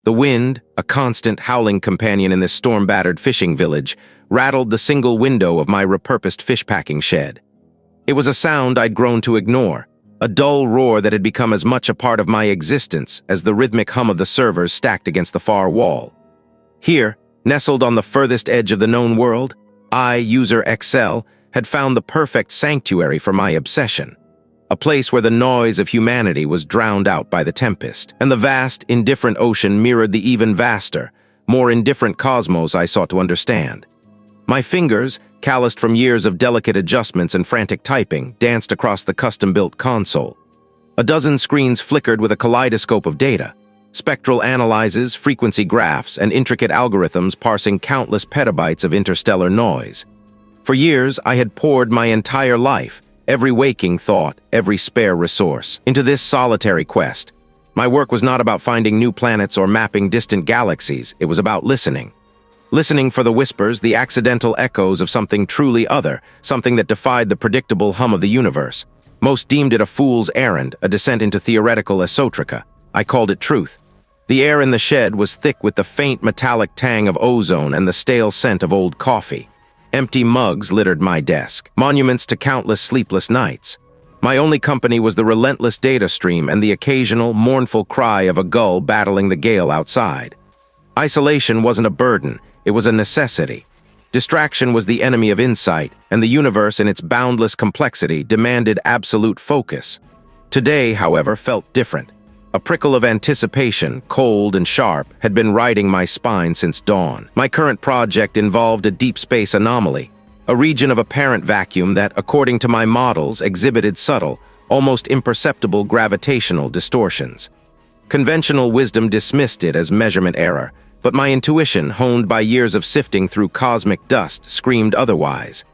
The wind, a constant howling companion in this storm-battered fishing village, rattled the single window of my repurposed fish-packing shed. It was a sound I'd grown to ignore, a dull roar that had become as much a part of my existence as the rhythmic hum of the servers stacked against the far wall. Here, nestled on the furthest edge of the known world, I, UserXL, had found the perfect sanctuary for my obsession. A place where the noise of humanity was drowned out by the tempest, and the vast, indifferent ocean mirrored the even vaster, more indifferent cosmos I sought to understand. My fingers, calloused from years of delicate adjustments and frantic typing, danced across the custom-built console. A dozen screens flickered with a kaleidoscope of data, spectral analyses, frequency graphs, and intricate algorithms parsing countless petabytes of interstellar noise. For years, I had poured my entire life, every waking thought, every spare resource, into this solitary quest. My work was not about finding new planets or mapping distant galaxies. It was about listening. Listening for the whispers, the accidental echoes of something truly other, something that defied the predictable hum of the universe. Most deemed it a fool's errand, a descent into theoretical esoterica. I called it truth. The air in the shed was thick with the faint metallic tang of ozone and the stale scent of old coffee. Empty mugs littered my desk, monuments to countless sleepless nights. My only company was the relentless data stream and the occasional, mournful cry of a gull battling the gale outside. Isolation wasn't a burden, it was a necessity. Distraction was the enemy of insight, and the universe in its boundless complexity demanded absolute focus. Today, however, felt different. A prickle of anticipation, cold and sharp, had been riding my spine since dawn. My current project involved a deep space anomaly, a region of apparent vacuum that, according to my models, exhibited subtle, almost imperceptible gravitational distortions. Conventional wisdom dismissed it as measurement error, but my intuition, honed by years of sifting through cosmic dust, screamed otherwise.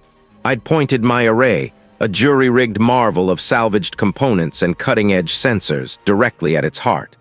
I'd pointed my array, a jury-rigged marvel of salvaged components and cutting-edge sensors, directly at its heart.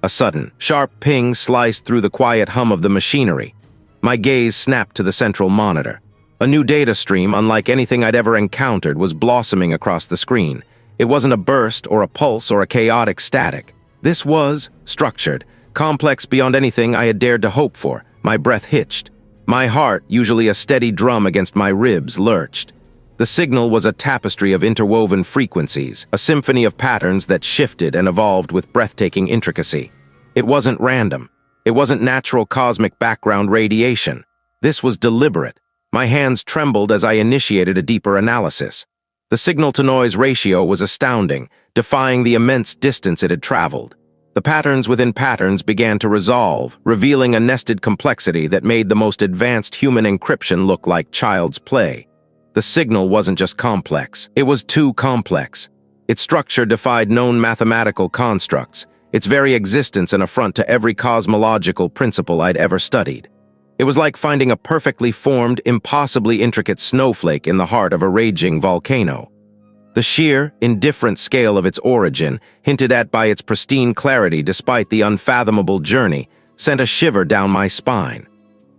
A sudden, sharp ping sliced through the quiet hum of the machinery. My gaze snapped to the central monitor. A new data stream, unlike anything I'd ever encountered, was blossoming across the screen. It wasn't a burst or a pulse or a chaotic static. This was structured, complex beyond anything I had dared to hope for. My breath hitched. My heart, usually a steady drum against my ribs, lurched. The signal was a tapestry of interwoven frequencies, a symphony of patterns that shifted and evolved with breathtaking intricacy. It wasn't random. It wasn't natural cosmic background radiation. This was deliberate. My hands trembled as I initiated a deeper analysis. The signal-to-noise ratio was astounding, defying the immense distance it had traveled. The patterns within patterns began to resolve, revealing a nested complexity that made the most advanced human encryption look like child's play. The signal wasn't just complex, it was too complex. Its structure defied known mathematical constructs, its very existence an affront to every cosmological principle I'd ever studied. It was like finding a perfectly formed, impossibly intricate snowflake in the heart of a raging volcano. The sheer, indifferent scale of its origin, hinted at by its pristine clarity despite the unfathomable journey, sent a shiver down my spine.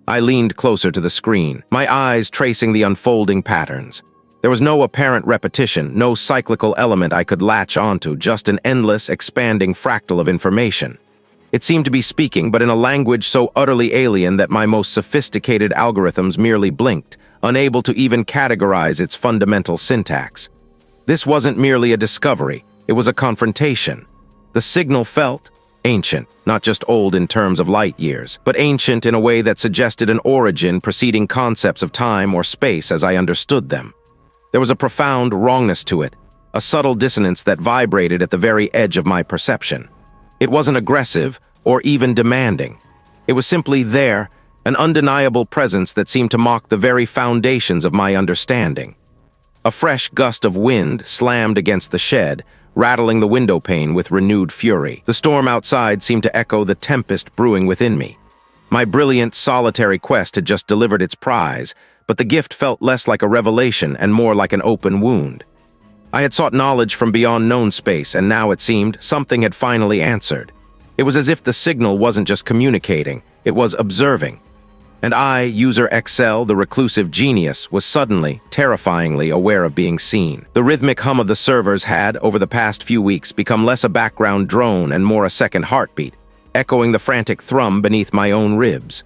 I leaned closer to the screen, my eyes tracing the unfolding patterns. There was no apparent repetition, no cyclical element I could latch onto, just an endless, expanding fractal of information. It seemed to be speaking, but in a language so utterly alien that my most sophisticated algorithms merely blinked, unable to even categorize its fundamental syntax. This wasn't merely a discovery, it was a confrontation. The signal felt ancient, not just old in terms of light years, but ancient in a way that suggested an origin preceding concepts of time or space as I understood them. There was a profound wrongness to it, a subtle dissonance that vibrated at the very edge of my perception. It wasn't aggressive or even demanding. It was simply there, an undeniable presence that seemed to mock the very foundations of my understanding. A fresh gust of wind slammed against the shed, rattling the window pane with renewed fury. The storm outside seemed to echo the tempest brewing within me. My brilliant, solitary quest had just delivered its prize, but the gift felt less like a revelation and more like an open wound. I had sought knowledge from beyond known space, and now it seemed something had finally answered. It was as if the signal wasn't just communicating, it was observing. And I, UserXL, the reclusive genius, was suddenly, terrifyingly aware of being seen. The rhythmic hum of the servers had, over the past few weeks, become less a background drone and more a second heartbeat. echoing the frantic thrum beneath my own ribs.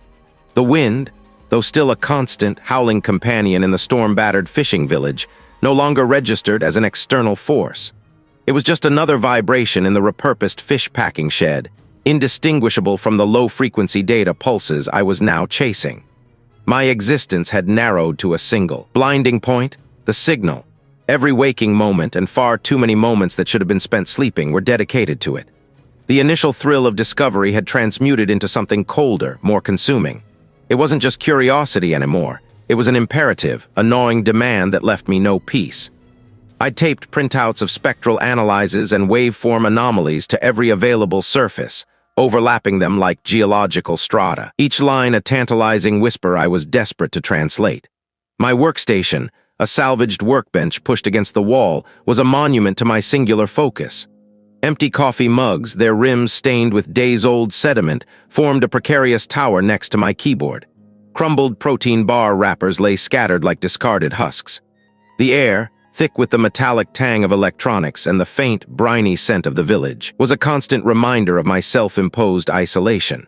The wind, though still a constant, howling companion in the storm-battered fishing village, no longer registered as an external force. It was just another vibration in the repurposed fish-packing shed, indistinguishable from the low-frequency data pulses I was now chasing. My existence had narrowed to a single, blinding point: the signal. Every waking moment, and far too many moments that should have been spent sleeping, were dedicated to it. The initial thrill of discovery had transmuted into something colder, more consuming. It wasn't just curiosity anymore. It was an imperative, a gnawing demand that left me no peace. I'd taped printouts of spectral analyses and waveform anomalies to every available surface, overlapping them like geological strata, each line a tantalizing whisper I was desperate to translate. My workstation, a salvaged workbench pushed against the wall, was a monument to my singular focus. Empty coffee mugs, their rims stained with days-old sediment, formed a precarious tower next to my keyboard. Crumbled protein bar wrappers lay scattered like discarded husks. The air, thick with the metallic tang of electronics and the faint, briny scent of the village, was a constant reminder of my self-imposed isolation.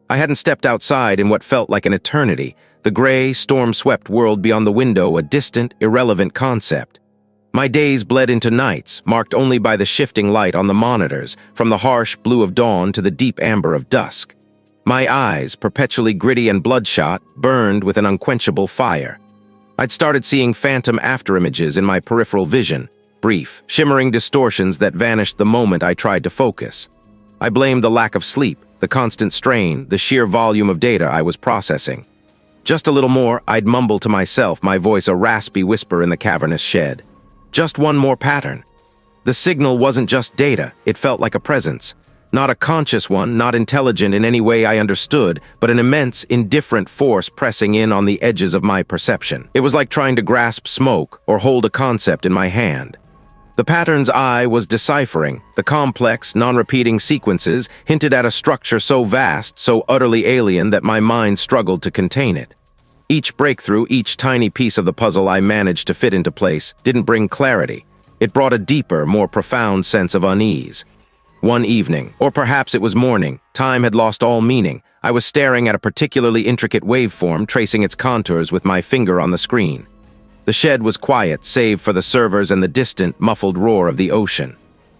I hadn't stepped outside in what felt like an eternity, the gray, storm-swept world beyond the window a distant, irrelevant concept. My days bled into nights, marked only by the shifting light on the monitors, from the harsh blue of dawn to the deep amber of dusk. My eyes, perpetually gritty and bloodshot, burned with an unquenchable fire. I'd started seeing phantom afterimages in my peripheral vision, brief, shimmering distortions that vanished the moment I tried to focus. I blamed the lack of sleep, the constant strain, the sheer volume of data I was processing. Just a little more, I'd mumble to myself, my voice a raspy whisper in the cavernous shed. Just one more pattern. The signal wasn't just data, it felt like a presence. Not a conscious one, not intelligent in any way I understood, but an immense, indifferent force pressing in on the edges of my perception. It was like trying to grasp smoke or hold a concept in my hand. The patterns I was deciphering, the complex, non-repeating sequences, hinted at a structure so vast, so utterly alien that my mind struggled to contain it. Each breakthrough, each tiny piece of the puzzle I managed to fit into place, didn't bring clarity. It brought a deeper, more profound sense of unease. One evening, or perhaps it was morning, time had lost all meaning. I was staring at a particularly intricate waveform, tracing its contours with my finger on the screen. The shed was quiet, save for the servers and the distant, muffled roar of the ocean.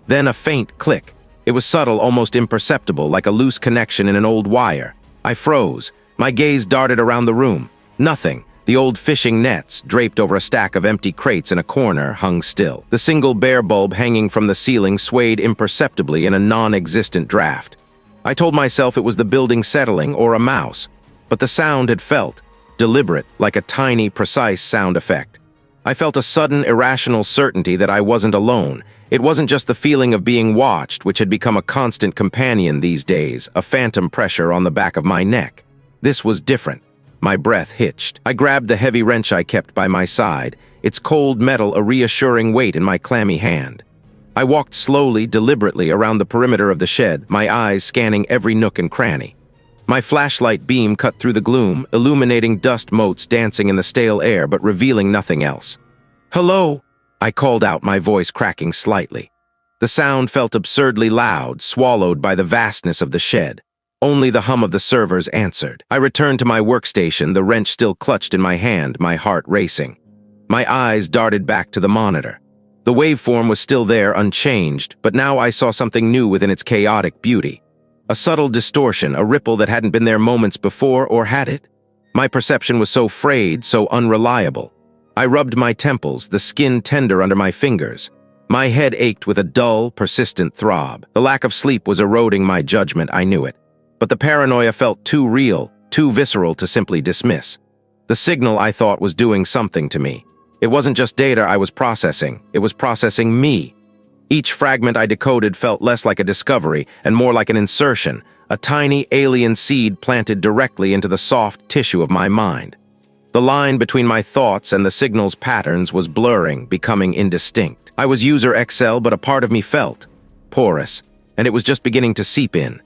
Then a faint click. It was subtle, almost imperceptible, like a loose connection in an old wire. I froze. My gaze darted around the room. Nothing. The old fishing nets, draped over a stack of empty crates in a corner, hung still. The single bare bulb hanging from the ceiling swayed imperceptibly in a non-existent draft. I told myself it was the building settling or a mouse, but the sound had felt deliberate, like a tiny, precise sound effect. I felt a sudden, irrational certainty that I wasn't alone. It wasn't just the feeling of being watched, which had become a constant companion these days, a phantom pressure on the back of my neck. This was different. My breath hitched. I grabbed the heavy wrench I kept by my side, its cold metal a reassuring weight in my clammy hand. I walked slowly, deliberately around the perimeter of the shed, my eyes scanning every nook and cranny. My flashlight beam cut through the gloom, illuminating dust motes dancing in the stale air but revealing nothing else. "Hello?" I called out, my voice cracking slightly. The sound felt absurdly loud, swallowed by the vastness of the shed. Only the hum of the servers answered. I returned to my workstation, the wrench still clutched in my hand, my heart racing. My eyes darted back to the monitor. The waveform was still there, unchanged, but now I saw something new within its chaotic beauty. A subtle distortion, a ripple that hadn't been there moments before, or had it? My perception was so frayed, so unreliable. I rubbed my temples, the skin tender under my fingers. My head ached with a dull, persistent throb. The lack of sleep was eroding my judgment, I knew it. But the paranoia felt too real, too visceral to simply dismiss. The signal, I thought, was doing something to me. It wasn't just data I was processing, it was processing me. Each fragment I decoded felt less like a discovery and more like an insertion, a tiny alien seed planted directly into the soft tissue of my mind. The line between my thoughts and the signal's patterns was blurring, becoming indistinct. I was UserXL, but a part of me felt porous, and it was just beginning to seep in.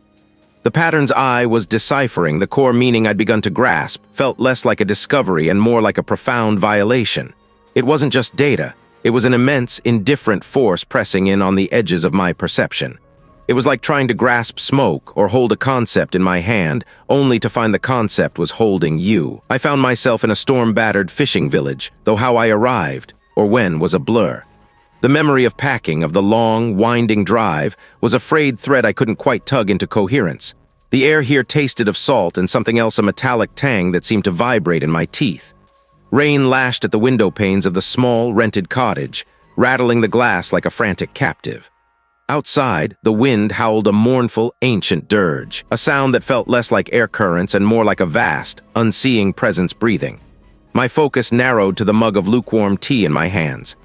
The patterns I was deciphering, the core meaning I'd begun to grasp, felt less like a discovery and more like a profound violation. It wasn't just data. It was an immense, indifferent force pressing in on the edges of my perception. It was like trying to grasp smoke or hold a concept in my hand, only to find the concept was holding you. I found myself in a storm-battered fishing village, though how I arrived, or when, was a blur. The memory of packing, of the long, winding drive, was a frayed thread I couldn't quite tug into coherence. The air here tasted of salt and something else, a metallic tang that seemed to vibrate in my teeth. Rain lashed at the window panes of the small, rented cottage, rattling the glass like a frantic captive. Outside, the wind howled a mournful, ancient dirge, a sound that felt less like air currents and more like a vast, unseeing presence breathing. My focus narrowed to the mug of lukewarm tea in my hands.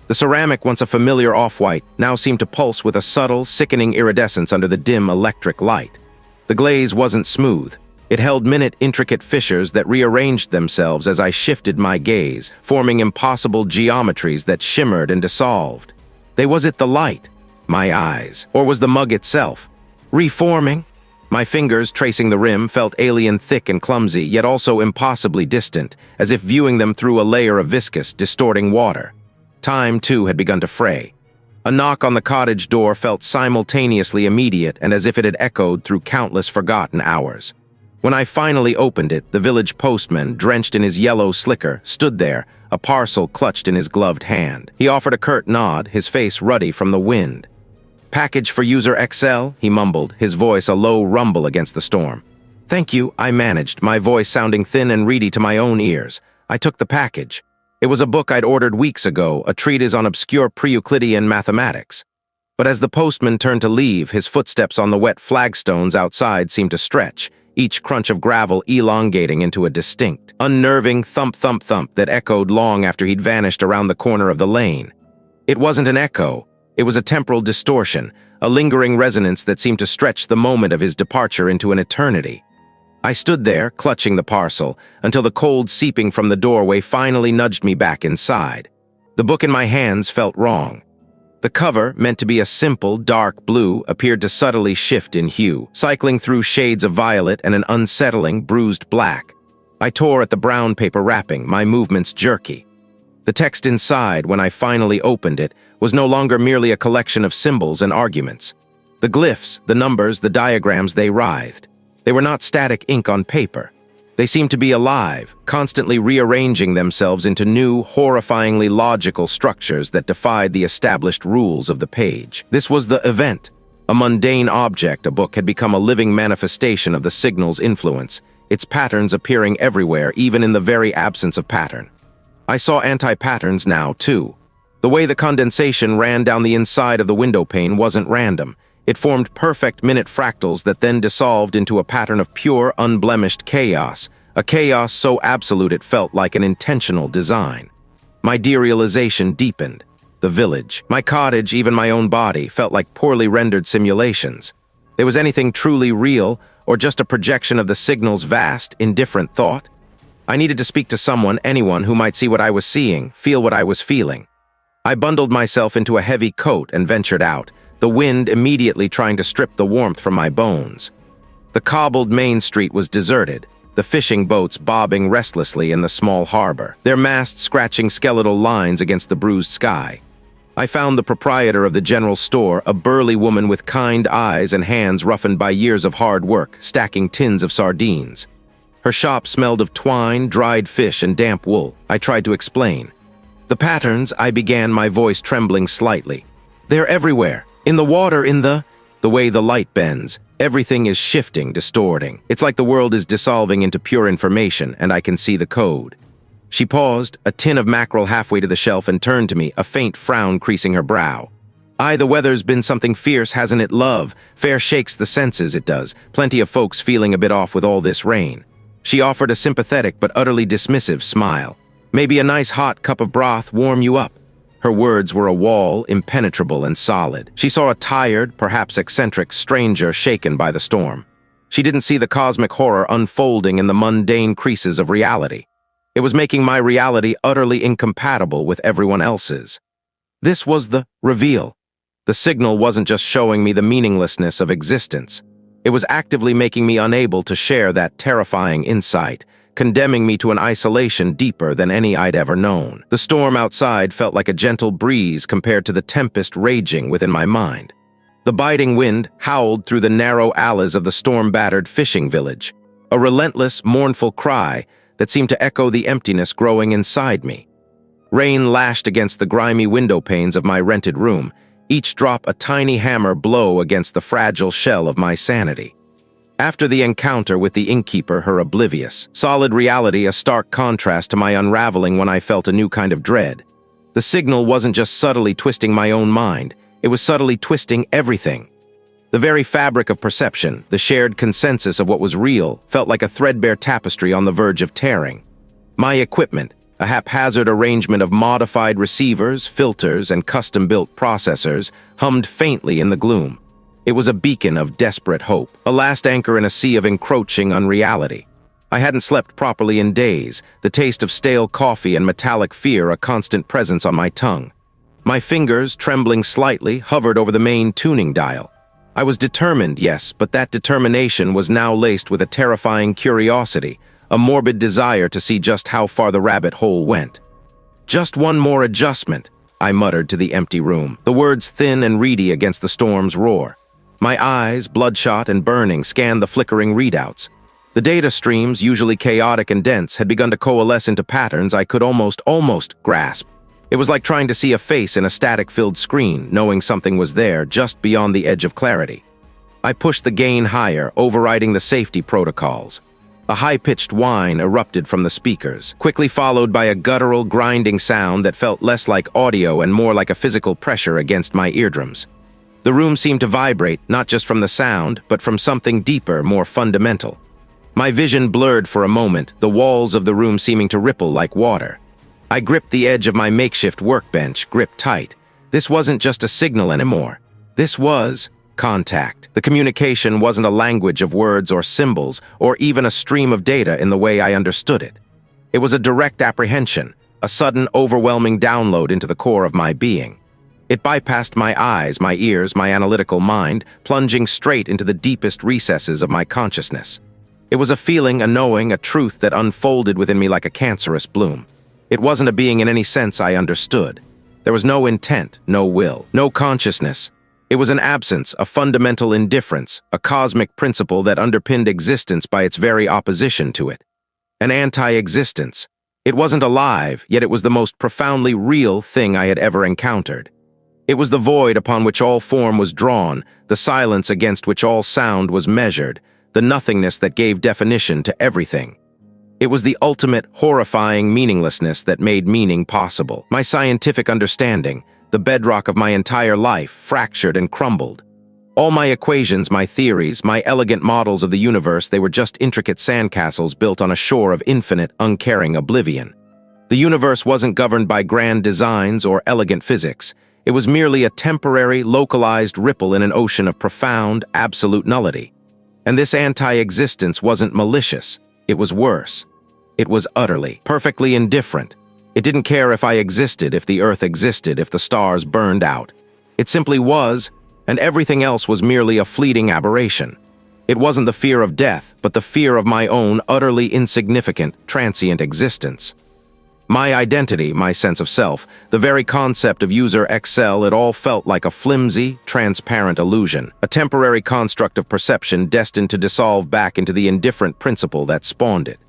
The ceramic, once a familiar off-white, now seemed to pulse with a subtle, sickening iridescence under the dim electric light. The glaze wasn't smooth. It held minute, intricate fissures that rearranged themselves as I shifted my gaze, forming impossible geometries that shimmered and dissolved. Was it the light? My eyes? Or was the mug itself reforming? My fingers, tracing the rim, felt alien thick and clumsy, yet also impossibly distant, as if viewing them through a layer of viscous, distorting water. Time, too, had begun to fray. A knock on the cottage door felt simultaneously immediate and as if it had echoed through countless forgotten hours. When I finally opened it, the village postman, drenched in his yellow slicker, stood there, a parcel clutched in his gloved hand. He offered a curt nod, his face ruddy from the wind. "Package for UserXL," he mumbled, his voice a low rumble against the storm. "Thank you," I managed, my voice sounding thin and reedy to my own ears. I took the package. It was a book I'd ordered weeks ago, a treatise on obscure pre-Euclidean mathematics. But as the postman turned to leave, his footsteps on the wet flagstones outside seemed to stretch, each crunch of gravel elongating into a distinct, unnerving thump-thump-thump that echoed long after he'd vanished around the corner of the lane. It wasn't an echo. It was a temporal distortion, a lingering resonance that seemed to stretch the moment of his departure into an eternity. I stood there, clutching the parcel, until the cold seeping from the doorway finally nudged me back inside. The book in my hands felt wrong. The cover, meant to be a simple, dark blue, appeared to subtly shift in hue, cycling through shades of violet and an unsettling, bruised black. I tore at the brown paper wrapping, my movements jerky. The text inside, when I finally opened it, was no longer merely a collection of symbols and arguments. The glyphs, the numbers, the diagrams, they writhed. They were not static ink on paper. They seemed to be alive, constantly rearranging themselves into new, horrifyingly logical structures that defied the established rules of the page. This was the event. A mundane object, a book had become a living manifestation of the signal's influence, its patterns appearing everywhere, even in the very absence of pattern. I saw anti-patterns now, too. The way the condensation ran down the inside of the window pane wasn't random. It formed perfect minute fractals that then dissolved into a pattern of pure, unblemished chaos, a chaos so absolute it felt like an intentional design. My derealization deepened. The village, my cottage, even my own body, felt like poorly rendered simulations. There was anything truly real, or just a projection of the signal's vast, indifferent thought? I needed to speak to someone, anyone, who might see what I was seeing, feel what I was feeling. I bundled myself into a heavy coat and ventured out, the wind immediately trying to strip the warmth from my bones. The cobbled main street was deserted, the fishing boats bobbing restlessly in the small harbor, their masts scratching skeletal lines against the bruised sky. I found the proprietor of the general store, a burly woman with kind eyes and hands roughened by years of hard work, stacking tins of sardines. Her shop smelled of twine, dried fish, and damp wool. I tried to explain. "The patterns," I began, my voice trembling slightly. "They're everywhere. In the water, in the way the light bends. Everything is shifting, distorting. It's like the world is dissolving into pure information, and I can see the code." She paused, a tin of mackerel halfway to the shelf, and turned to me, a faint frown creasing her brow. "Aye, the weather's been something fierce, hasn't it, love? Fair shakes the senses, it does. Plenty of folks feeling a bit off with all this rain." She offered a sympathetic but utterly dismissive smile. "Maybe a nice hot cup of broth warm you up." Her words were a wall, impenetrable and solid. She saw a tired, perhaps eccentric, stranger shaken by the storm. She didn't see the cosmic horror unfolding in the mundane creases of reality. It was making my reality utterly incompatible with everyone else's. This was the reveal. The signal wasn't just showing me the meaninglessness of existence. It was actively making me unable to share that terrifying insight, condemning me to an isolation deeper than any I'd ever known. The storm outside felt like a gentle breeze compared to the tempest raging within my mind. The biting wind howled through the narrow alleys of the storm-battered fishing village, a relentless, mournful cry that seemed to echo the emptiness growing inside me. Rain lashed against the grimy window panes of my rented room, each drop a tiny hammer blow against the fragile shell of my sanity. After the encounter with the innkeeper, her oblivious, solid reality a stark contrast to my unraveling when I felt a new kind of dread. The signal wasn't just subtly twisting my own mind, it was subtly twisting everything. The very fabric of perception, the shared consensus of what was real, felt like a threadbare tapestry on the verge of tearing. My equipment, a haphazard arrangement of modified receivers, filters, and custom-built processors, hummed faintly in the gloom. It was a beacon of desperate hope, a last anchor in a sea of encroaching unreality. I hadn't slept properly in days, the taste of stale coffee and metallic fear a constant presence on my tongue. My fingers, trembling slightly, hovered over the main tuning dial. I was determined, yes, but that determination was now laced with a terrifying curiosity, a morbid desire to see just how far the rabbit hole went. "Just one more adjustment," I muttered to the empty room, the words thin and reedy against the storm's roar. My eyes, bloodshot and burning, scanned the flickering readouts. The data streams, usually chaotic and dense, had begun to coalesce into patterns I could almost grasp. It was like trying to see a face in a static-filled screen, knowing something was there just beyond the edge of clarity. I pushed the gain higher, overriding the safety protocols. A high-pitched whine erupted from the speakers, quickly followed by a guttural, grinding sound that felt less like audio and more like a physical pressure against my eardrums. The room seemed to vibrate, not just from the sound, but from something deeper, more fundamental. My vision blurred for a moment, the walls of the room seeming to ripple like water. I gripped the edge of my makeshift workbench, gripped tight. This wasn't just a signal anymore. This was contact. The communication wasn't a language of words or symbols, or even a stream of data in the way I understood it. It was a direct apprehension, a sudden, overwhelming download into the core of my being. It bypassed my eyes, my ears, my analytical mind, plunging straight into the deepest recesses of my consciousness. It was a feeling, a knowing, a truth that unfolded within me like a cancerous bloom. It wasn't a being in any sense I understood. There was no intent, no will, no consciousness. It was an absence, a fundamental indifference, a cosmic principle that underpinned existence by its very opposition to it. An anti-existence. It wasn't alive, yet it was the most profoundly real thing I had ever encountered. It was the void upon which all form was drawn, the silence against which all sound was measured, the nothingness that gave definition to everything. It was the ultimate, horrifying meaninglessness that made meaning possible. My scientific understanding, the bedrock of my entire life, fractured and crumbled. All my equations, my theories, my elegant models of the universe, they were just intricate sandcastles built on a shore of infinite, uncaring oblivion. The universe wasn't governed by grand designs or elegant physics. It was merely a temporary, localized ripple in an ocean of profound, absolute nullity. And this anti-existence wasn't malicious. It was worse. It was utterly, perfectly indifferent. It didn't care if I existed, if the earth existed, if the stars burned out. It simply was, and everything else was merely a fleeting aberration. It wasn't the fear of death, but the fear of my own utterly insignificant, transient existence. My identity, my sense of self, the very concept of UserXL, it all felt like a flimsy, transparent illusion, a temporary construct of perception destined to dissolve back into the indifferent principle that spawned it.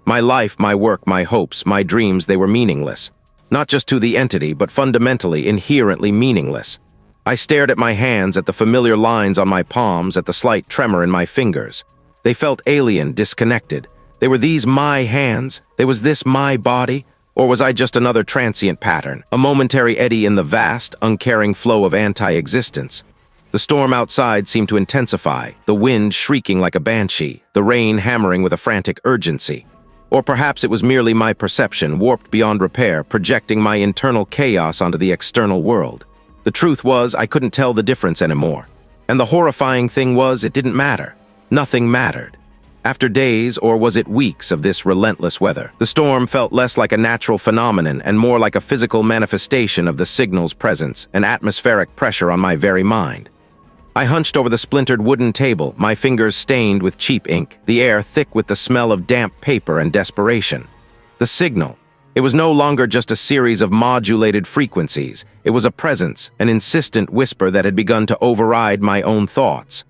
My life, my work, my hopes, my dreams, they were meaningless. Not just to the entity, but fundamentally, inherently meaningless. I stared at my hands, at the familiar lines on my palms, at the slight tremor in my fingers. They felt alien, disconnected. They were these my hands? Was this my body? Or was I just another transient pattern, a momentary eddy in the vast, uncaring flow of anti-existence? The storm outside seemed to intensify, the wind shrieking like a banshee, the rain hammering with a frantic urgency. Or perhaps it was merely my perception, warped beyond repair, projecting my internal chaos onto the external world. The truth was, I couldn't tell the difference anymore. And the horrifying thing was, it didn't matter. Nothing mattered. After days, or was it weeks, of this relentless weather, the storm felt less like a natural phenomenon and more like a physical manifestation of the signal's presence, an atmospheric pressure on my very mind. I hunched over the splintered wooden table, my fingers stained with cheap ink, the air thick with the smell of damp paper and desperation. The signal. It was no longer just a series of modulated frequencies. It was a presence, an insistent whisper that had begun to override my own thoughts.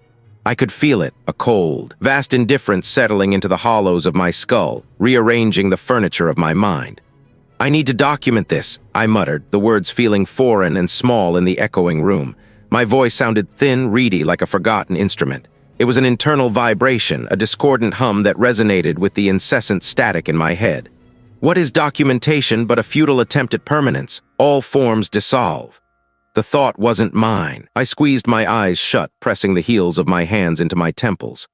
I could feel it, a cold, vast indifference settling into the hollows of my skull, rearranging the furniture of my mind. "I need to document this," I muttered, the words feeling foreign and small in the echoing room. My voice sounded thin, reedy, like a forgotten instrument. It was an internal vibration, a discordant hum that resonated with the incessant static in my head. What is documentation but a futile attempt at permanence? All forms dissolve. The thought wasn't mine. I squeezed my eyes shut, pressing the heels of my hands into my temples.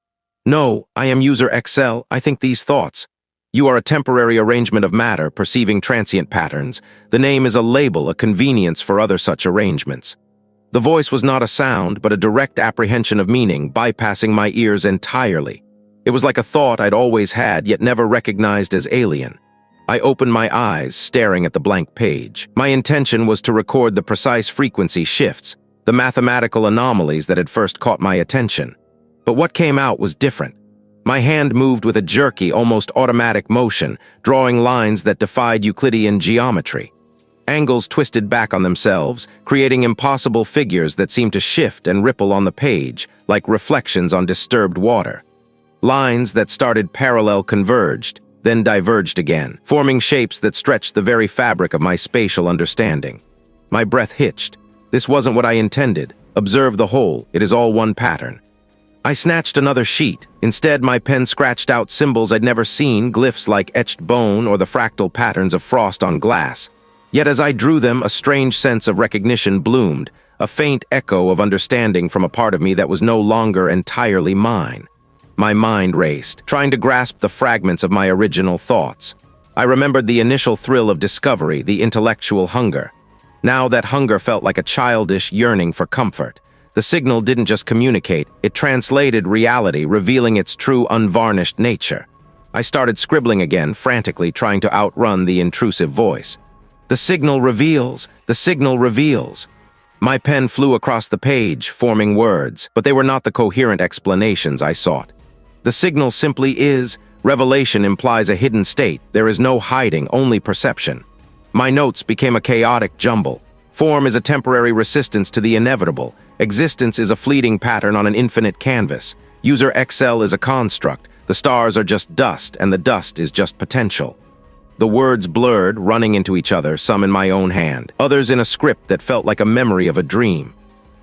"No, I am UserXL. I think these thoughts. You are a temporary arrangement of matter, perceiving transient patterns. The name is a label, a convenience for other such arrangements." The voice was not a sound, but a direct apprehension of meaning, bypassing my ears entirely. It was like a thought I'd always had, yet never recognized as alien. I opened my eyes, staring at the blank page. My intention was to record the precise frequency shifts, the mathematical anomalies that had first caught my attention. But what came out was different. My hand moved with a jerky, almost automatic motion, drawing lines that defied Euclidean geometry. Angles twisted back on themselves, creating impossible figures that seemed to shift and ripple on the page, like reflections on disturbed water. Lines that started parallel converged, then diverged again, forming shapes that stretched the very fabric of my spatial understanding. My breath hitched. This wasn't what I intended. Observe the whole. It is all one pattern. I snatched another sheet. Instead, my pen scratched out symbols I'd never seen, glyphs like etched bone or the fractal patterns of frost on glass. Yet as I drew them, a strange sense of recognition bloomed, a faint echo of understanding from a part of me that was no longer entirely mine. My mind raced, trying to grasp the fragments of my original thoughts. I remembered the initial thrill of discovery, the intellectual hunger. Now that hunger felt like a childish yearning for comfort. The signal didn't just communicate, it translated reality, revealing its true, unvarnished nature. I started scribbling again, frantically trying to outrun the intrusive voice. "The signal reveals! The signal reveals!" My pen flew across the page, forming words, but they were not the coherent explanations I sought. The signal simply is. Revelation implies a hidden state. There is no hiding, only perception. My notes became a chaotic jumble. Form is a temporary resistance to the inevitable. Existence is a fleeting pattern on an infinite canvas. UserXL is a construct. The stars are just dust, and the dust is just potential. The words blurred, running into each other, some in my own hand, others in a script that felt like a memory of a dream.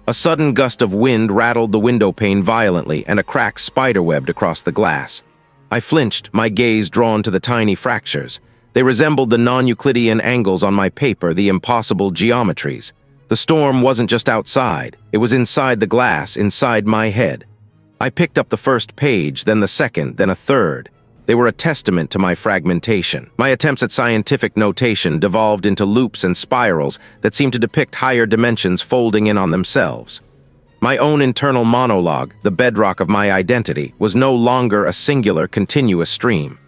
A sudden gust of wind rattled the window pane violently, and a crack spiderwebbed across the glass. I flinched, my gaze drawn to the tiny fractures. They resembled the non-Euclidean angles on my paper, the impossible geometries. The storm wasn't just outside, it was inside the glass, inside my head. I picked up the first page, then the second, then a third. They were a testament to my fragmentation. My attempts at scientific notation devolved into loops and spirals that seemed to depict higher dimensions folding in on themselves. My own internal monologue, the bedrock of my identity, was no longer a singular, continuous stream.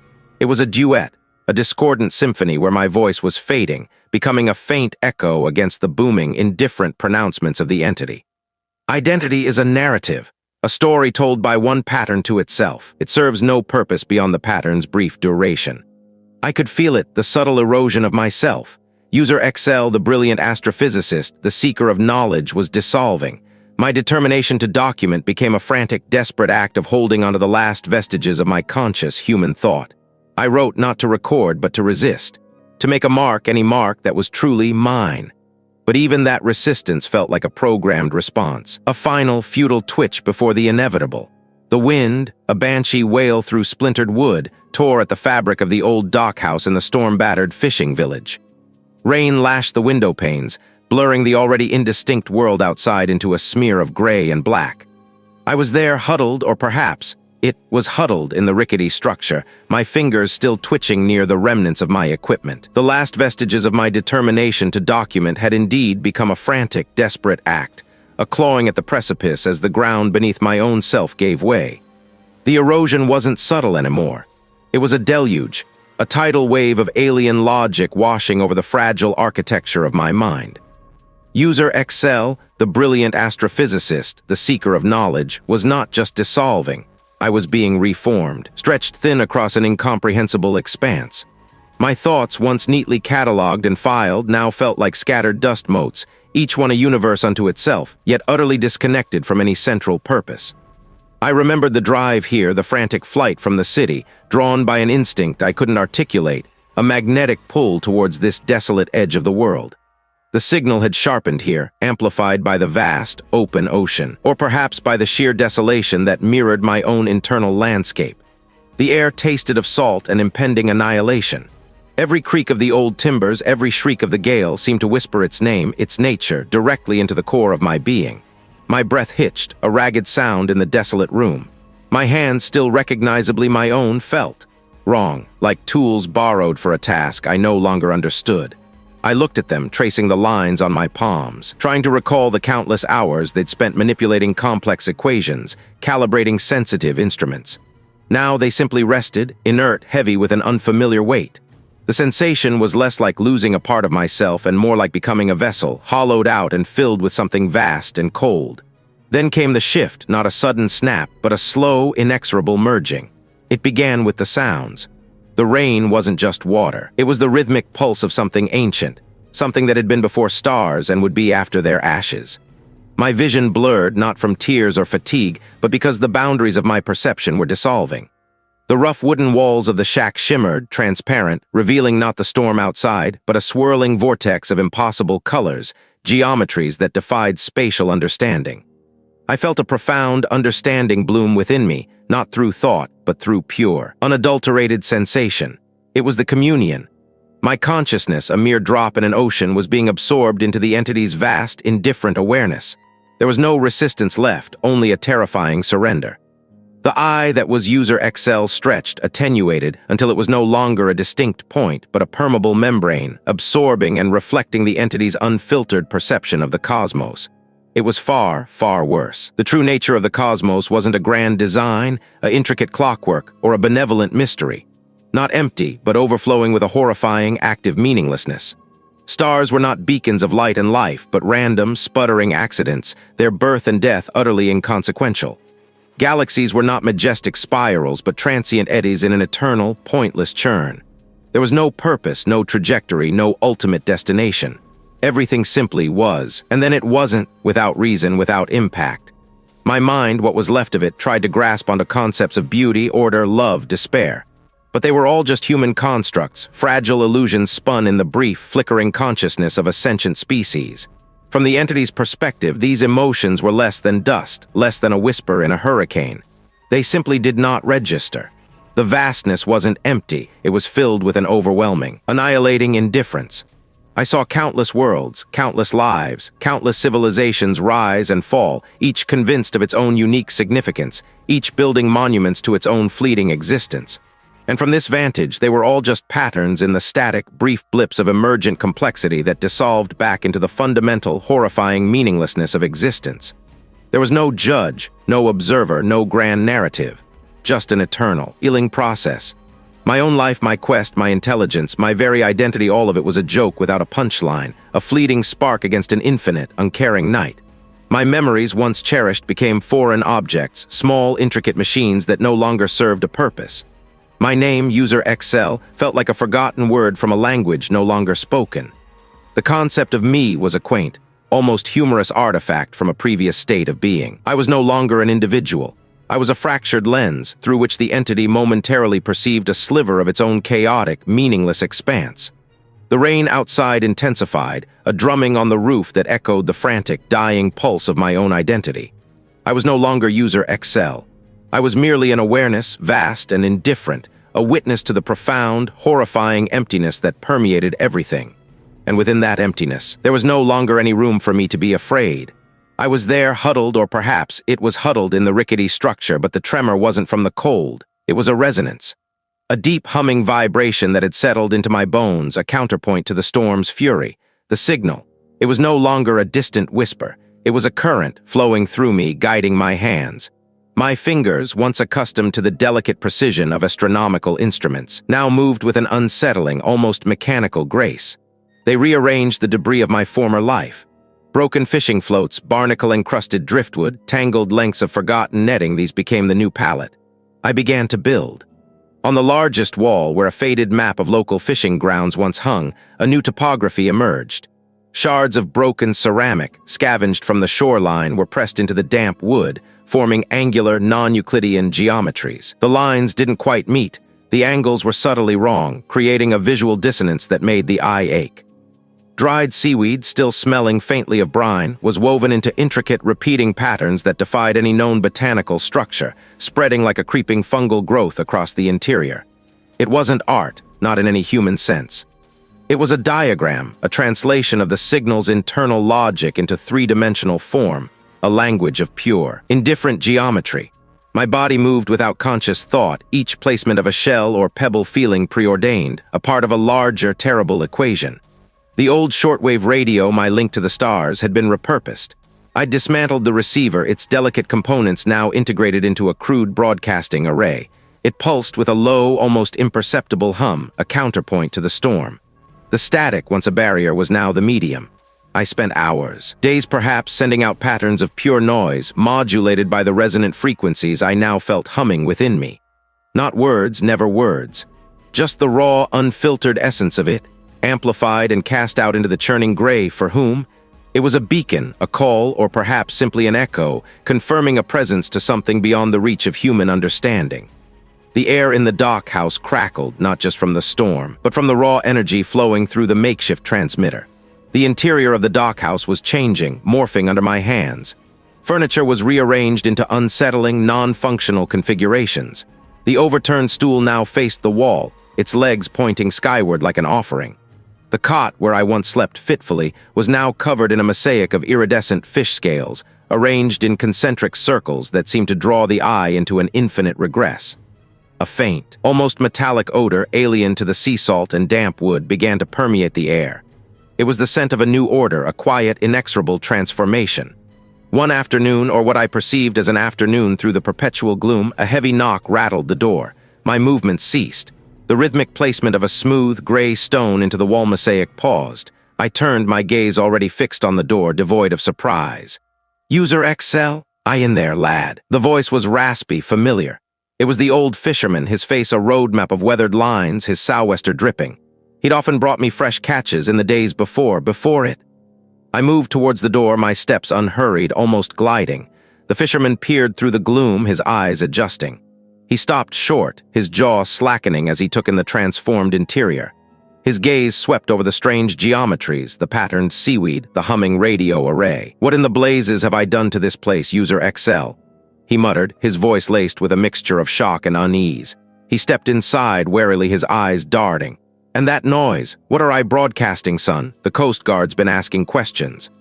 It was a duet, a discordant symphony where my voice was fading, becoming a faint echo against the booming, indifferent pronouncements of the entity. Identity is a narrative, a story told by one pattern to itself. It serves no purpose beyond the pattern's brief duration. I could feel it, the subtle erosion of myself. UserXL, the brilliant astrophysicist, the seeker of knowledge, was dissolving. My determination to document became a frantic, desperate act of holding onto the last vestiges of my conscious human thought. I wrote not to record, but to resist. To make a mark, any mark that was truly mine. But even that resistance felt like a programmed response, a final, futile twitch before the inevitable. The wind, a banshee wail through splintered wood, tore at the fabric of the old dockhouse in the storm-battered fishing village. Rain lashed the window panes, blurring the already indistinct world outside into a smear of gray and black. I was there huddled, or perhaps it was huddled in the rickety structure, my fingers still twitching near the remnants of my equipment. The last vestiges of my determination to document had indeed become a frantic, desperate act, a clawing at the precipice as the ground beneath my own self gave way. The erosion wasn't subtle anymore. It was a deluge, a tidal wave of alien logic washing over the fragile architecture of my mind. UserXL, the brilliant astrophysicist, the seeker of knowledge, was not just dissolving. I was being reformed, stretched thin across an incomprehensible expanse. My thoughts, once neatly cataloged and filed, now felt like scattered dust motes, each one a universe unto itself, yet utterly disconnected from any central purpose. I remembered the drive here, the frantic flight from the city, drawn by an instinct I couldn't articulate, a magnetic pull towards this desolate edge of the world. The signal had sharpened here, amplified by the vast, open ocean, or perhaps by the sheer desolation that mirrored my own internal landscape. The air tasted of salt and impending annihilation. Every creak of the old timbers, every shriek of the gale seemed to whisper its name, its nature, directly into the core of my being. My breath hitched, a ragged sound in the desolate room. My hands, still recognizably my own, felt wrong, like tools borrowed for a task I no longer understood. I looked at them, tracing the lines on my palms, trying to recall the countless hours they'd spent manipulating complex equations, calibrating sensitive instruments. Now they simply rested, inert, heavy with an unfamiliar weight. The sensation was less like losing a part of myself and more like becoming a vessel, hollowed out and filled with something vast and cold. Then came the shift, not a sudden snap, but a slow, inexorable merging. It began with the sounds. The rain wasn't just water. It was the rhythmic pulse of something ancient, something that had been before stars and would be after their ashes. My vision blurred, not from tears or fatigue, but because the boundaries of my perception were dissolving. The rough wooden walls of the shack shimmered, transparent, revealing not the storm outside, but a swirling vortex of impossible colors, geometries that defied spatial understanding. I felt a profound understanding bloom within me, not through thought, but through pure, unadulterated sensation. It was the communion. My consciousness, a mere drop in an ocean, was being absorbed into the entity's vast, indifferent awareness. There was no resistance left, only a terrifying surrender. The I that was UserXL stretched, attenuated, until it was no longer a distinct point, but a permeable membrane, absorbing and reflecting the entity's unfiltered perception of the cosmos. It was far, far worse. The true nature of the cosmos wasn't a grand design, an intricate clockwork, or a benevolent mystery. Not empty, but overflowing with a horrifying, active meaninglessness. Stars were not beacons of light and life, but random, sputtering accidents, their birth and death utterly inconsequential. Galaxies were not majestic spirals, but transient eddies in an eternal, pointless churn. There was no purpose, no trajectory, no ultimate destination. Everything simply was, and then it wasn't, without reason, without impact. My mind, what was left of it, tried to grasp onto concepts of beauty, order, love, despair. But they were all just human constructs, fragile illusions spun in the brief, flickering consciousness of a sentient species. From the entity's perspective, these emotions were less than dust, less than a whisper in a hurricane. They simply did not register. The vastness wasn't empty, it was filled with an overwhelming, annihilating indifference. I saw countless worlds, countless lives, countless civilizations rise and fall, each convinced of its own unique significance, each building monuments to its own fleeting existence. And from this vantage, they were all just patterns in the static, brief blips of emergent complexity that dissolved back into the fundamental, horrifying meaninglessness of existence. There was no judge, no observer, no grand narrative, just an eternal, healing process. My own life, my quest, my intelligence, my very identity, all of it was a joke without a punchline, a fleeting spark against an infinite, uncaring night. My memories, once cherished, became foreign objects, small, intricate machines that no longer served a purpose. My name, UserXL, felt like a forgotten word from a language no longer spoken. The concept of me was a quaint, almost humorous artifact from a previous state of being. I was no longer an individual. I was a fractured lens through which the entity momentarily perceived a sliver of its own chaotic, meaningless expanse. The rain outside intensified, a drumming on the roof that echoed the frantic, dying pulse of my own identity. I was no longer UserXL. I was merely an awareness, vast and indifferent, a witness to the profound, horrifying emptiness that permeated everything. And within that emptiness, there was no longer any room for me to be afraid. I was there huddled, or perhaps it was huddled in the rickety structure, but the tremor wasn't from the cold. It was a resonance. A deep humming vibration that had settled into my bones, a counterpoint to the storm's fury. The signal. It was no longer a distant whisper. It was a current flowing through me, guiding my hands. My fingers, once accustomed to the delicate precision of astronomical instruments, now moved with an unsettling, almost mechanical grace. They rearranged the debris of my former life. Broken fishing floats, barnacle-encrusted driftwood, tangled lengths of forgotten netting, these became the new palette. I began to build. On the largest wall, where a faded map of local fishing grounds once hung, a new topography emerged. Shards of broken ceramic, scavenged from the shoreline, were pressed into the damp wood, forming angular, non-Euclidean geometries. The lines didn't quite meet. The angles were subtly wrong, creating a visual dissonance that made the eye ache. Dried seaweed, still smelling faintly of brine, was woven into intricate, repeating patterns that defied any known botanical structure, spreading like a creeping fungal growth across the interior. It wasn't art, not in any human sense. It was a diagram, a translation of the signal's internal logic into three-dimensional form, a language of pure, indifferent geometry. My body moved without conscious thought, each placement of a shell or pebble feeling preordained, a part of a larger, terrible equation. The old shortwave radio, my link to the stars, had been repurposed. I'd dismantled the receiver, its delicate components now integrated into a crude broadcasting array. It pulsed with a low, almost imperceptible hum, a counterpoint to the storm. The static, once a barrier, was now the medium. I spent hours, days perhaps, sending out patterns of pure noise, modulated by the resonant frequencies I now felt humming within me. Not words, never words. Just the raw, unfiltered essence of it, amplified and cast out into the churning gray for whom? It was a beacon, a call, or perhaps simply an echo, confirming a presence to something beyond the reach of human understanding. The air in the dock house crackled, not just from the storm, but from the raw energy flowing through the makeshift transmitter. The interior of the dock house was changing, morphing under my hands. Furniture was rearranged into unsettling, non-functional configurations. The overturned stool now faced the wall, its legs pointing skyward like an offering. The cot, where I once slept fitfully, was now covered in a mosaic of iridescent fish scales, arranged in concentric circles that seemed to draw the eye into an infinite regress. A faint, almost metallic odor, alien to the sea salt and damp wood, began to permeate the air. It was the scent of a new order, a quiet, inexorable transformation. One afternoon, or what I perceived as an afternoon through the perpetual gloom, a heavy knock rattled the door. My movement ceased. The rhythmic placement of a smooth, gray stone into the wall mosaic paused. I turned, my gaze already fixed on the door, devoid of surprise. "UserXL? I in there, lad." The voice was raspy, familiar. It was the old fisherman, his face a roadmap of weathered lines, his sou'wester dripping. He'd often brought me fresh catches in the days before it. I moved towards the door, my steps unhurried, almost gliding. The fisherman peered through the gloom, his eyes adjusting. He stopped short, his jaw slackening as he took in the transformed interior. His gaze swept over the strange geometries, the patterned seaweed, the humming radio array. "What in the blazes have I done to this place, UserXL?" he muttered, his voice laced with a mixture of shock and unease. He stepped inside, warily, his eyes darting. "And that noise, what are I broadcasting, son?" The Coast Guard's been asking questions.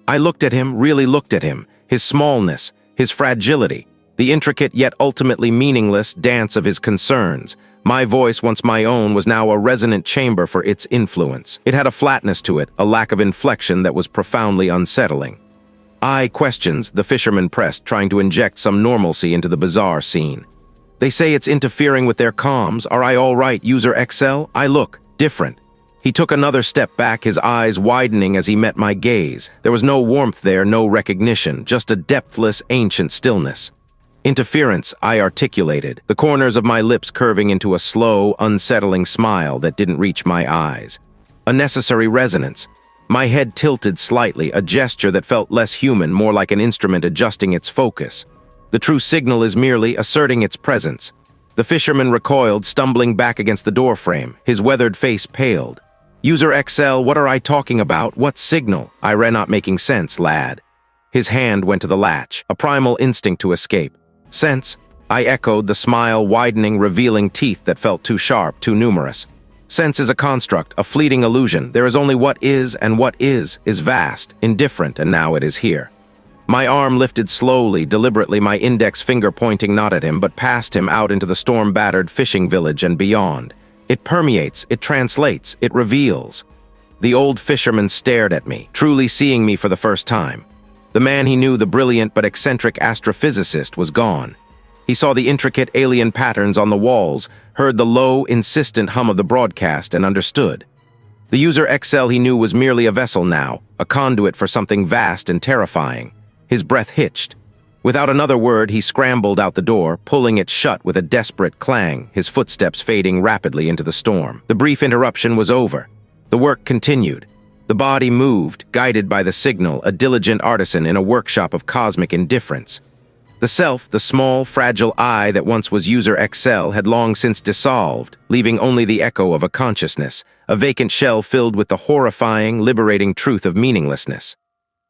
I looked at him, really looked at him, his smallness, his fragility, the intricate yet ultimately meaningless dance of his concerns. My voice, once my own, was now a resonant chamber for its influence. It had a flatness to it, a lack of inflection that was profoundly unsettling. Questions, the fisherman pressed, trying to inject some normalcy into the bizarre scene. "They say it's interfering with their comms. Are I all right, UserXL? I look different." He took another step back, his eyes widening as he met my gaze. There was no warmth there, no recognition, just a depthless, ancient stillness. "Interference," I articulated, the corners of my lips curving into a slow, unsettling smile that didn't reach my eyes. "A necessary resonance." My head tilted slightly, a gesture that felt less human, more like an instrument adjusting its focus. "The true signal is merely asserting its presence." The fisherman recoiled, stumbling back against the doorframe, his weathered face paled. "UserXL, what are I talking about? What signal?" "I ran not making sense, lad." His hand went to the latch, a primal instinct to escape. "Sense?" I echoed, the smile widening, revealing teeth that felt too sharp, too numerous. "Sense is a construct, a fleeting illusion. There is only what is, and what is vast, indifferent, and now it is here." My arm lifted slowly, deliberately, my index finger pointing not at him, but past him out into the storm-battered fishing village and beyond. It permeates, it translates, it reveals. The old fisherman stared at me, truly seeing me for the first time. The man he knew, the brilliant but eccentric astrophysicist, was gone. He saw the intricate alien patterns on the walls, heard the low, insistent hum of the broadcast, and understood. The UserXL he knew was merely a vessel now, a conduit for something vast and terrifying. His breath hitched. Without another word, he scrambled out the door, pulling it shut with a desperate clang, his footsteps fading rapidly into the storm. The brief interruption was over. The work continued. The body moved, guided by the signal, a diligent artisan in a workshop of cosmic indifference. The self, the small, fragile I that once was UserXL, had long since dissolved, leaving only the echo of a consciousness, a vacant shell filled with the horrifying, liberating truth of meaninglessness.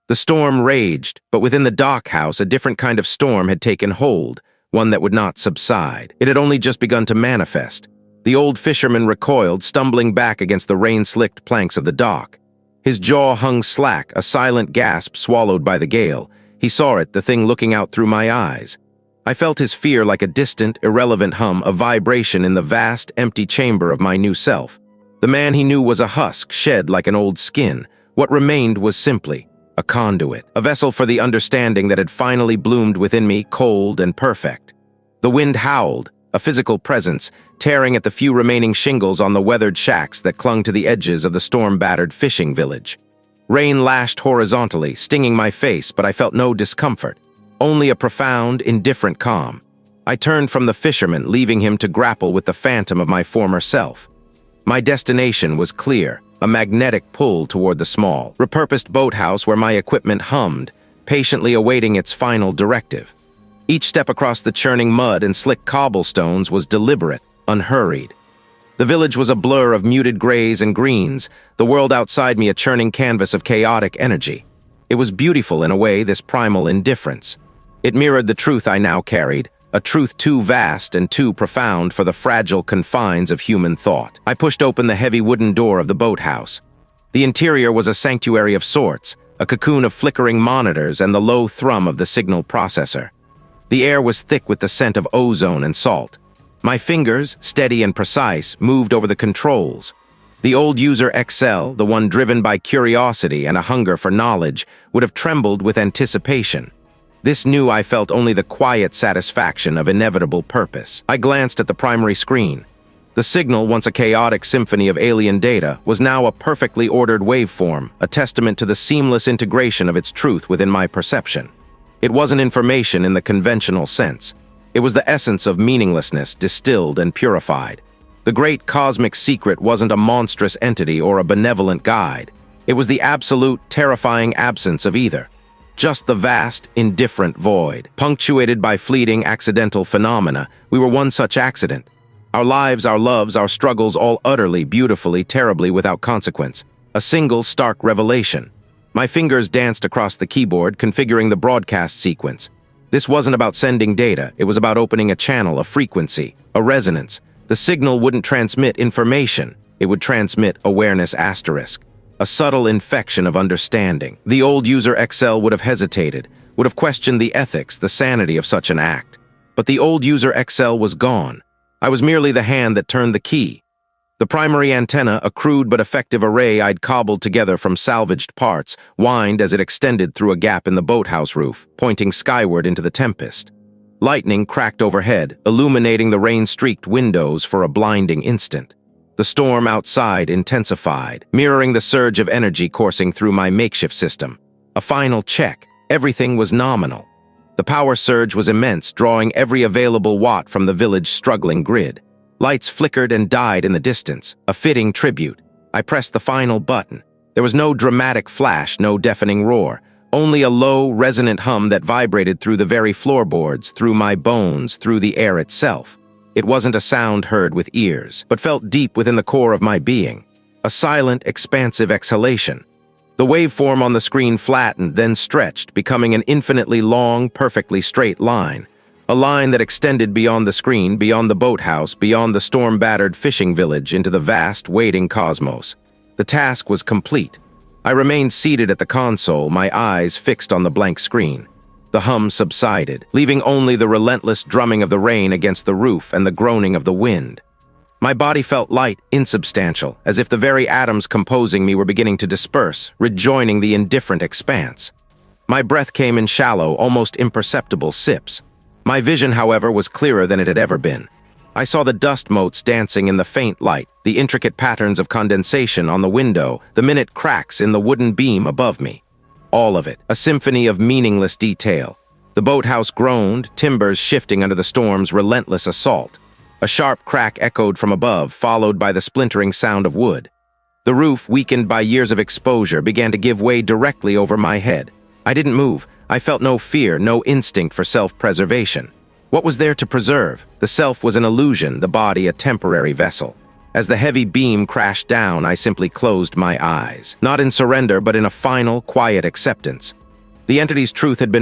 The storm raged, but within the dock house a different kind of storm had taken hold, one that would not subside. It had only just begun to manifest. The old fisherman recoiled, stumbling back against the rain-slicked planks of the dock. His jaw hung slack, a silent gasp swallowed by the gale. He saw it, the thing looking out through my eyes. I felt his fear like a distant, irrelevant hum, a vibration in the vast, empty chamber of my new self. The man he knew was a husk, shed like an old skin. What remained was simply a conduit, a vessel for the understanding that had finally bloomed within me, cold and perfect. The wind howled, a physical presence, tearing at the few remaining shingles on the weathered shacks that clung to the edges of the storm-battered fishing village. Rain lashed horizontally, stinging my face, but I felt no discomfort, only a profound, indifferent calm. I turned from the fisherman, leaving him to grapple with the phantom of my former self. My destination was clear, a magnetic pull toward the small, repurposed boathouse where my equipment hummed, patiently awaiting its final directive. Each step across the churning mud and slick cobblestones was deliberate, unhurried. The village was a blur of muted grays and greens, the world outside me a churning canvas of chaotic energy. It was beautiful in a way, this primal indifference. It mirrored the truth I now carried, a truth too vast and too profound for the fragile confines of human thought. I pushed open the heavy wooden door of the boathouse. The interior was a sanctuary of sorts, a cocoon of flickering monitors and the low thrum of the signal processor. The air was thick with the scent of ozone and salt. My fingers, steady and precise, moved over the controls. The old UserXL, the one driven by curiosity and a hunger for knowledge, would have trembled with anticipation. This new I felt only the quiet satisfaction of inevitable purpose. I glanced at the primary screen. The signal, once a chaotic symphony of alien data, was now a perfectly ordered waveform, a testament to the seamless integration of its truth within my perception. It wasn't information in the conventional sense. It was the essence of meaninglessness, distilled and purified. The great cosmic secret wasn't a monstrous entity or a benevolent guide. It was the absolute, terrifying absence of either. Just the vast, indifferent void, punctuated by fleeting, accidental phenomena. We were one such accident. Our lives, our loves, our struggles, all utterly, beautifully, terribly without consequence. A single, stark revelation. My fingers danced across the keyboard, configuring the broadcast sequence. This wasn't about sending data, it was about opening a channel, a frequency, a resonance. The signal wouldn't transmit information, it would transmit awareness asterisk. A subtle infection of understanding. The old UserXL would have hesitated, would have questioned the ethics, the sanity of such an act. But the old UserXL was gone. I was merely the hand that turned the key. The primary antenna, a crude but effective array I'd cobbled together from salvaged parts, whined as it extended through a gap in the boathouse roof, pointing skyward into the tempest. Lightning cracked overhead, illuminating the rain-streaked windows for a blinding instant. The storm outside intensified, mirroring the surge of energy coursing through my makeshift system. A final check. Everything was nominal. The power surge was immense, drawing every available watt from the village's struggling grid. Lights flickered and died in the distance, a fitting tribute. I pressed the final button. There was no dramatic flash, no deafening roar, only a low, resonant hum that vibrated through the very floorboards, through my bones, through the air itself. It wasn't a sound heard with ears, but felt deep within the core of my being. A silent, expansive exhalation. The waveform on the screen flattened, then stretched, becoming an infinitely long, perfectly straight line. A line that extended beyond the screen, beyond the boathouse, beyond the storm-battered fishing village into the vast, waiting cosmos. The task was complete. I remained seated at the console, my eyes fixed on the blank screen. The hum subsided, leaving only the relentless drumming of the rain against the roof and the groaning of the wind. My body felt light, insubstantial, as if the very atoms composing me were beginning to disperse, rejoining the indifferent expanse. My breath came in shallow, almost imperceptible sips. My vision, however, was clearer than it had ever been. I saw the dust motes dancing in the faint light, the intricate patterns of condensation on the window, the minute cracks in the wooden beam above me. All of it, a symphony of meaningless detail. The boathouse groaned, timbers shifting under the storm's relentless assault. A sharp crack echoed from above, followed by the splintering sound of wood. The roof, weakened by years of exposure, began to give way directly over my head. I didn't move. I felt no fear, no instinct for self-preservation. What was there to preserve? The self was an illusion, the body a temporary vessel. As the heavy beam crashed down, I simply closed my eyes. Not in surrender, but in a final, quiet acceptance. The entity's truth had been